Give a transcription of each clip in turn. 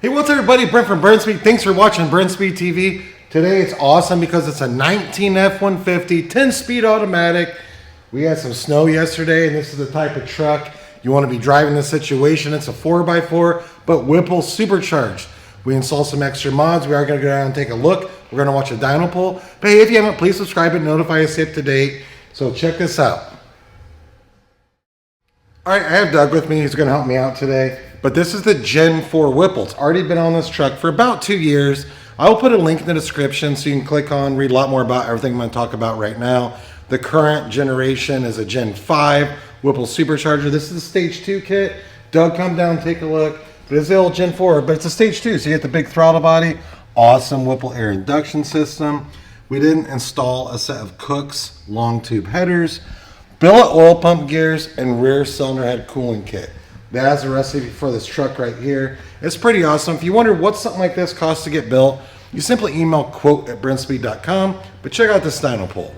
Hey, what's up, everybody? Brent from Brenspeed. Thanks for watching Brenspeed TV. Today it's awesome because it's a 19 F150, 10-speed automatic. We had some snow yesterday, and this is the type of truck you want to be driving this situation. It's a 4x4, but Whipple Supercharged. We installed some extra mods. We are going to go down and take a look. We're going to watch a dyno pull. But hey, if you haven't, please subscribe and notify us up to date. So check this out. All right, I have Doug with me. He's going to help me out today. But this is the Gen 4 Whipple. It's already been on this truck for about 2 years. I'll put a link in the description so you can click on, read a lot more about everything I'm going to talk about right now. The current generation is a Gen 5 Whipple Supercharger. This is the Stage 2 kit. Doug, come down, take a look. But it's the old Gen 4, but it's a Stage 2, so you get the big throttle body. Awesome Whipple air induction system. We didn't install a set of Kooks long tube headers, billet oil pump gears, and rear cylinder head cooling kit. That's the recipe for this truck right here. It's pretty awesome. If you wonder what something like this costs to get built, you simply email quote@brenspeed.com, but check out this dyno pull.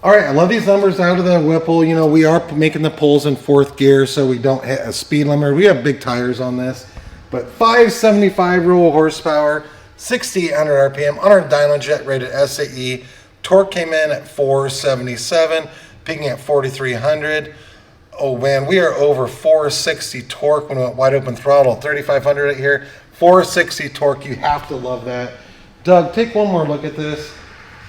All right, I love these numbers out of the Whipple. You know, we are making the pulls in 4th gear so we don't hit a speed limiter. We have big tires on this, but 575 raw horsepower, 6,800 RPM on our Dyno jet rated SAE. Torque came in at 477, peaking at 4,300. Oh man, we are over 460 torque when we went wide open throttle, 3,500 right here. 460 torque, you have to love that. Doug, take one more look at this.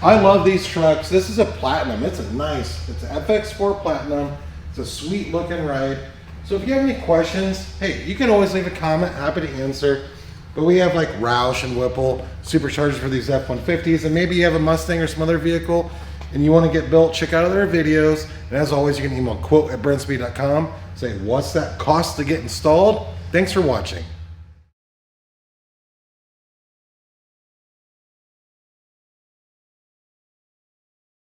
I love these trucks. This is a Platinum. It's an FX4 Platinum. It's a sweet looking ride. So if you have any questions, hey, you can always leave a comment. Happy to answer. But we have like Roush and Whipple Superchargers for these F150s, and maybe you have a Mustang or some other vehicle and you want to get built, check out their videos. And as always, you can email quote@brenspeed.com. Say, what's that cost to get installed? Thanks for watching.